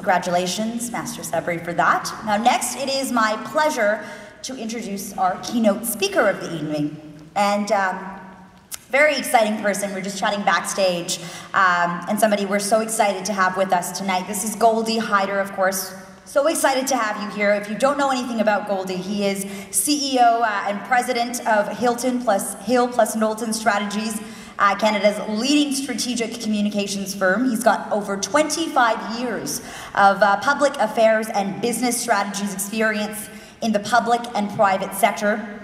Congratulations, Master Sabri, for that. Now next, it is my pleasure to introduce our keynote speaker of the evening. And very exciting person. We're just chatting backstage, and somebody we're so excited to have with us tonight. This is Goldy Hyder, of course. So excited to have you here. If you don't know anything about Goldy, he is CEO and president of Hill+Knowlton Strategies, Canada's leading strategic communications firm. He's got over 25 years of public affairs and business strategies experience in the public and private sector.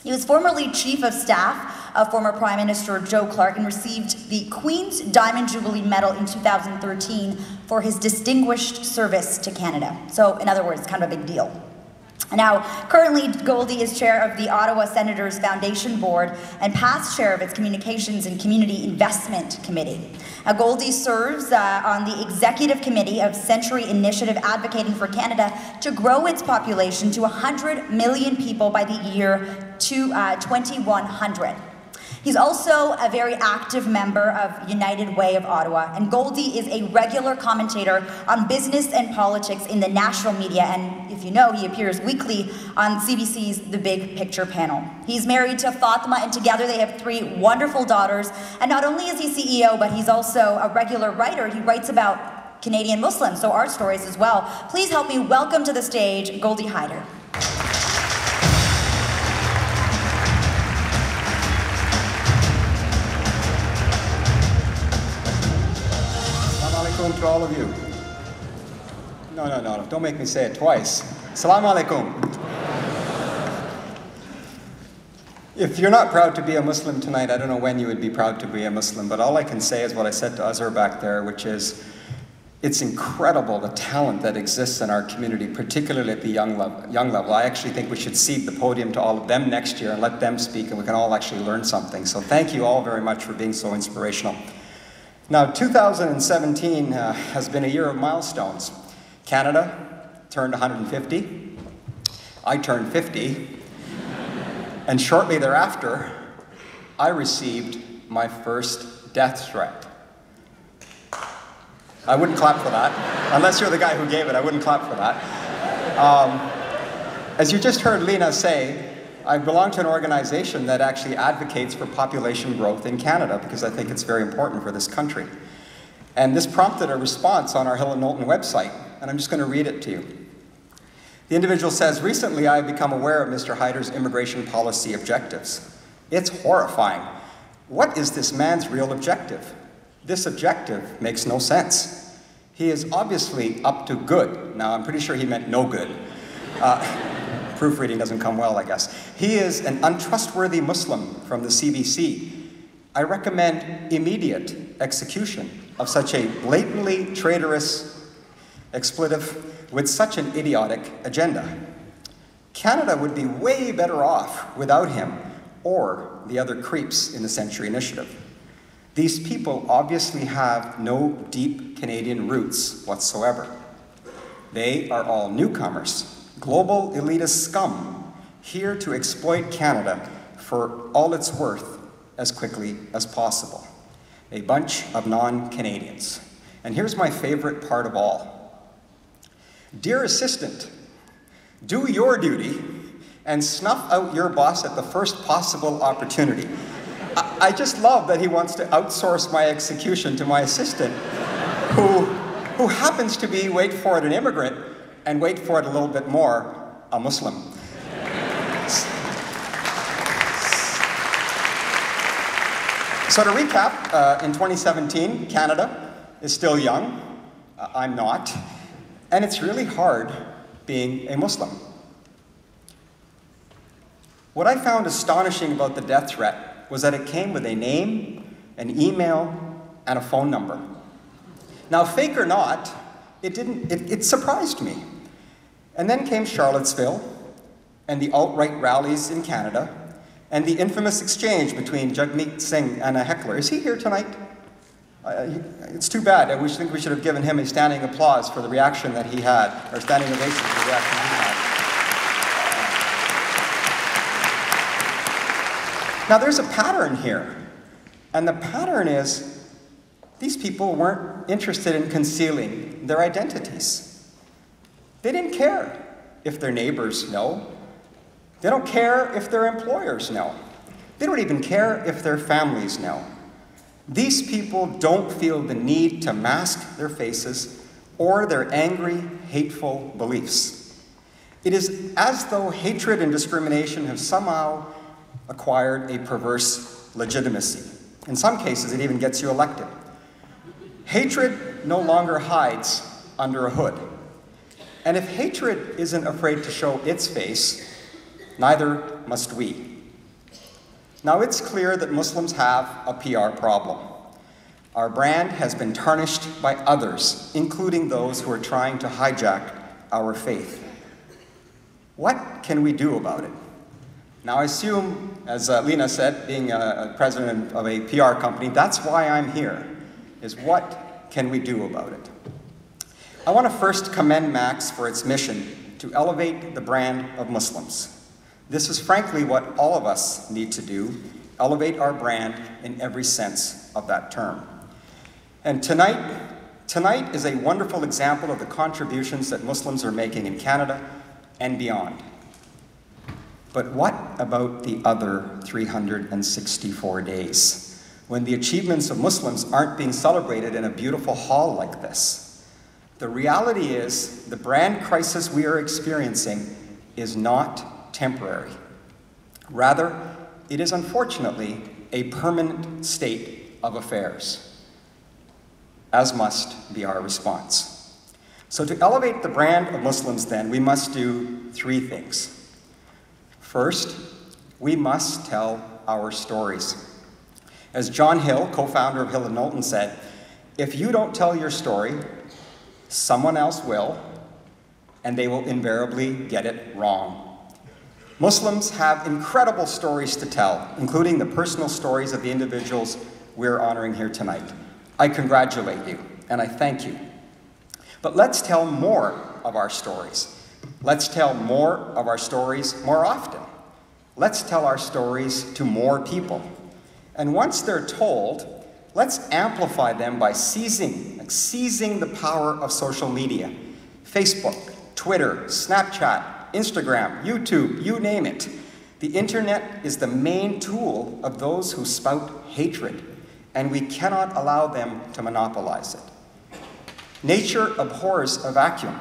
He was formerly Chief of Staff of former Prime Minister Joe Clark and received the Queen's Diamond Jubilee Medal in 2013 for his distinguished service to Canada. So, in other words, kind of a big deal. Now, currently, Goldy is chair of the Ottawa Senators Foundation Board and past chair of its Communications and Community Investment Committee. Now, Goldy serves on the executive committee of Century Initiative advocating for Canada to grow its population to 100 million people by the year 2100. He's also a very active member of United Way of Ottawa, and Goldy is a regular commentator on business and politics in the national media, and if you know, he appears weekly on CBC's The Big Picture panel. He's married to Fatima, and together they have 3 wonderful daughters, and not only is he CEO, but he's also a regular writer. He writes about Canadian Muslims, so our stories as well. Please help me welcome to the stage Goldy Hyder. To all of you. No, don't make me say it twice. Assalamu alaikum. If you're not proud to be a Muslim tonight, I don't know when you would be proud to be a Muslim, but all I can say is what I said to Azhar back there, which is, it's incredible the talent that exists in our community, particularly at the young level. I actually think we should cede the podium to all of them next year and let them speak, and we can all actually learn something. So thank you all very much for being so inspirational. Now, 2017 has been a year of milestones. Canada turned 150, I turned 50, and shortly thereafter, I received my first death threat. I wouldn't clap for that. Unless you're the guy who gave it, I wouldn't clap for that. As you just heard Lena say, I belong to an organization that actually advocates for population growth in Canada because I think it's very important for this country. And this prompted a response on our Hill+Knowlton website, and I'm just going to read it to you. The individual says, recently I have become aware of Mr. Hyder's immigration policy objectives. It's horrifying. What is this man's real objective? This objective makes no sense. He is obviously up to good. Now, I'm pretty sure he meant no good. Proofreading doesn't come well, I guess. He is an untrustworthy Muslim from the CBC. I recommend immediate execution of such a blatantly traitorous expletive with such an idiotic agenda. Canada would be way better off without him or the other creeps in the Century Initiative. These people obviously have no deep Canadian roots whatsoever. They are all newcomers. Global elitist scum, here to exploit Canada for all it's worth as quickly as possible. A bunch of non-Canadians. And here's my favorite part of all. Dear assistant, do your duty and snuff out your boss at the first possible opportunity. I just love that he wants to outsource my execution to my assistant, who happens to be, wait for it, an immigrant, and wait for it a little bit more, a Muslim. So to recap, in 2017, Canada is still young. I'm not. And it's really hard being a Muslim. What I found astonishing about the death threat was that it came with a name, an email, and a phone number. Now, fake or not, it surprised me. And then came Charlottesville, and the alt-right rallies in Canada, and the infamous exchange between Jagmeet Singh and a heckler. Is he here tonight? It's too bad. I think we should have given him a standing applause for the reaction that he had, or standing ovation for the reaction he had. Now there's a pattern here, and the pattern is These people weren't interested in concealing their identities. They didn't care if their neighbors know. They don't care if their employers know. They don't even care if their families know. These people don't feel the need to mask their faces or their angry, hateful beliefs. It is as though hatred and discrimination have somehow acquired a perverse legitimacy. In some cases, it even gets you elected. Hatred no longer hides under a hood. And if hatred isn't afraid to show its face, neither must we. Now, it's clear that Muslims have a PR problem. Our brand has been tarnished by others, including those who are trying to hijack our faith. What can we do about it? Now, I assume, as Lena said, being a president of a PR company, that's why I'm here, is what can we do about it? I want to first commend Max for its mission to elevate the brand of Muslims. This is frankly what all of us need to do, elevate our brand in every sense of that term. And tonight is a wonderful example of the contributions that Muslims are making in Canada and beyond. But what about the other 364 days, when the achievements of Muslims aren't being celebrated in a beautiful hall like this? The reality is, the brand crisis we are experiencing is not temporary. Rather, it is unfortunately a permanent state of affairs, as must be our response. So to elevate the brand of Muslims then, we must do three things. First, we must tell our stories. As John Hill, co-founder of Hill+Knowlton, said, if you don't tell your story, someone else will, and they will invariably get it wrong. Muslims have incredible stories to tell, including the personal stories of the individuals we're honoring here tonight. I congratulate you, and I thank you. But let's tell more of our stories. Let's tell more of our stories more often. Let's tell our stories to more people. And once they're told, let's amplify them by seizing the power of social media. Facebook, Twitter, Snapchat, Instagram, YouTube, you name it. The internet is the main tool of those who spout hatred, and we cannot allow them to monopolize it. Nature abhors a vacuum.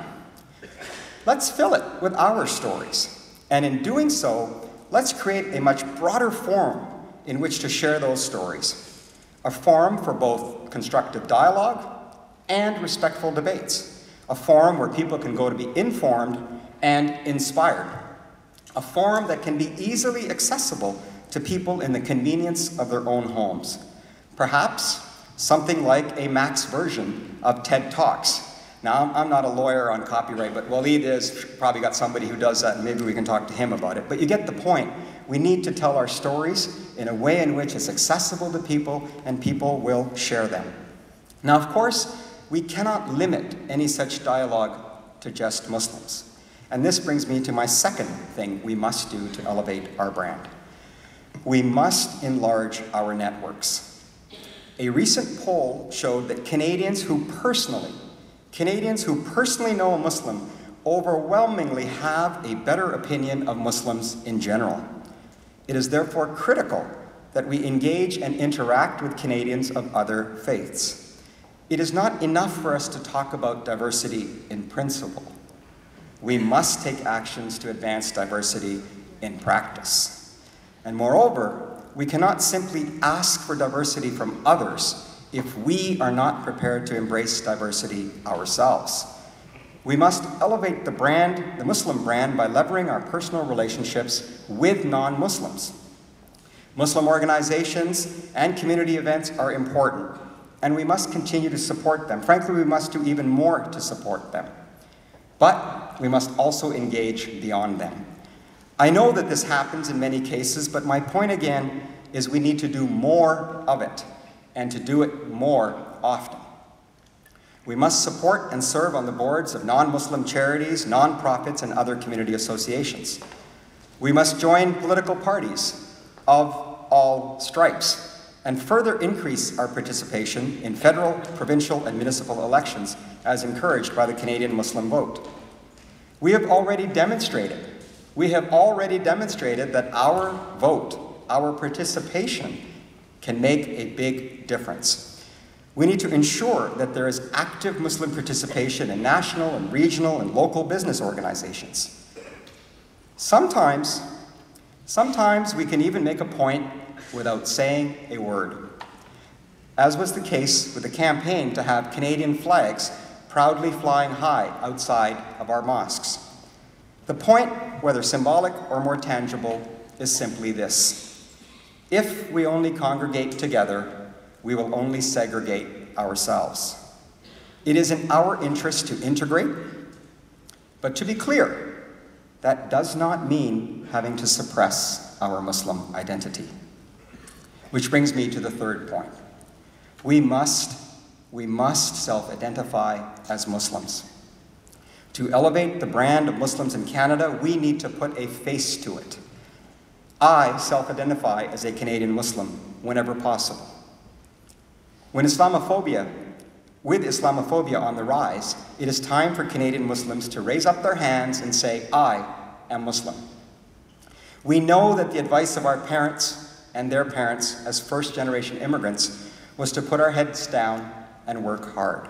Let's fill it with our stories, and in doing so, let's create a much broader forum in which to share those stories. A forum for both constructive dialogue and respectful debates. A forum where people can go to be informed and inspired. A forum that can be easily accessible to people in the convenience of their own homes. Perhaps something like a Max version of TED Talks. Now, I'm not a lawyer on copyright, but Waleed is, probably got somebody who does that, and maybe we can talk to him about it. But you get the point. We need to tell our stories in a way in which it's accessible to people, and people will share them. Now, of course, we cannot limit any such dialogue to just Muslims. And this brings me to my second thing we must do to elevate our brand. We must enlarge our networks. A recent poll showed that Canadians who personally know a Muslim overwhelmingly have a better opinion of Muslims in general. It is therefore critical that we engage and interact with Canadians of other faiths. It is not enough for us to talk about diversity in principle. We must take actions to advance diversity in practice. And moreover, we cannot simply ask for diversity from others if we are not prepared to embrace diversity ourselves. We must elevate the brand, the Muslim brand, by leveraging our personal relationships with non-Muslims. Muslim organizations and community events are important, and we must continue to support them. Frankly, we must do even more to support them. But we must also engage beyond them. I know that this happens in many cases, but my point again is we need to do more of it, and to do it more often. We must support and serve on the boards of non-Muslim charities, nonprofits, and other community associations. We must join political parties of all stripes, and further increase our participation in federal, provincial, and municipal elections as encouraged by the Canadian Muslim vote. We have already demonstrated that our vote, our participation, can make a big difference. We need to ensure that there is active Muslim participation in national and regional and local business organizations. Sometimes we can even make a point without saying a word, as was the case with the campaign to have Canadian flags proudly flying high outside of our mosques. The point, whether symbolic or more tangible, is simply this: if we only congregate together, we will only segregate ourselves. It is in our interest to integrate, but to be clear, that does not mean having to suppress our Muslim identity. Which brings me to the third point. We must self-identify as Muslims. To elevate the brand of Muslims in Canada, we need to put a face to it. I self-identify as a Canadian Muslim whenever possible. With Islamophobia on the rise, it is time for Canadian Muslims to raise up their hands and say, I am Muslim. We know that the advice of our parents and their parents as first-generation immigrants was to put our heads down and work hard.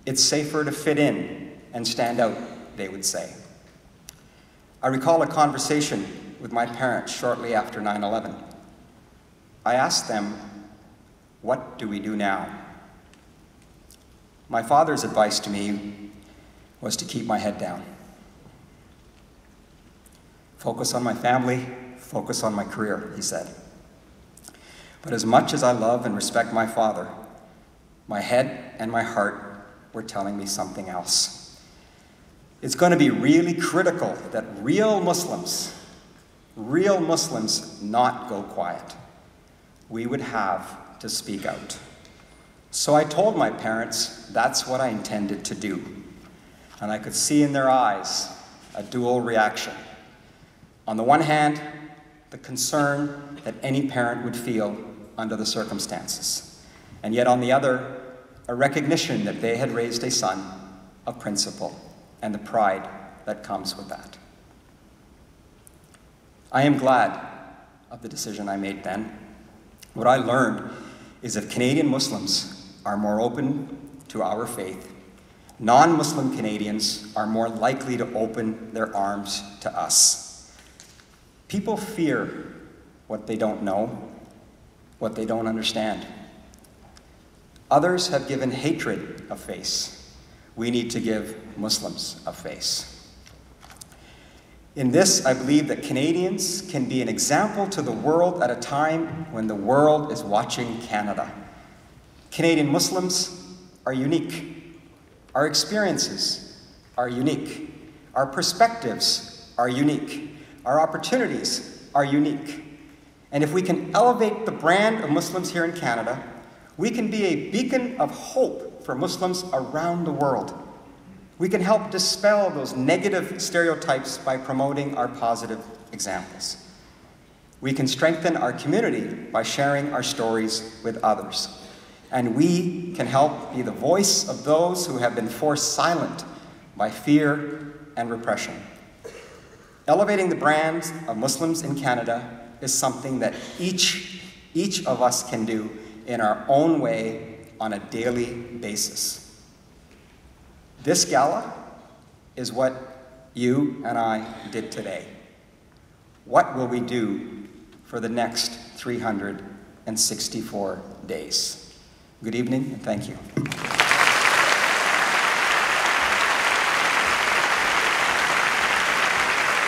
It's safer to fit in and stand out, they would say. I recall a conversation with my parents shortly after 9/11. I asked them, what do we do now? My father's advice to me was to keep my head down. Focus on my family, focus on my career, he said. But as much as I love and respect my father, my head and my heart were telling me something else. It's going to be really critical that real Muslims not go quiet. We would have to speak out. So I told my parents that's what I intended to do. And I could see in their eyes a dual reaction. On the one hand, the concern that any parent would feel under the circumstances. And yet on the other, a recognition that they had raised a son of principle and the pride that comes with that. I am glad of the decision I made then. What I learned is that Canadian Muslims are more open to our faith. Non-Muslim Canadians are more likely to open their arms to us. People fear what they don't know, what they don't understand. Others have given hatred a face. We need to give Muslims a face. In this, I believe that Canadians can be an example to the world at a time when the world is watching Canada. Canadian Muslims are unique. Our experiences are unique. Our perspectives are unique. Our opportunities are unique. And if we can elevate the brand of Muslims here in Canada, we can be a beacon of hope for Muslims around the world. We can help dispel those negative stereotypes by promoting our positive examples. We can strengthen our community by sharing our stories with others. And we can help be the voice of those who have been forced silent by fear and repression. Elevating the brand of Muslims in Canada is something that each of us can do in our own way on a daily basis. This gala is what you and I did today. What will we do for the next 364 days? Good evening, and thank you.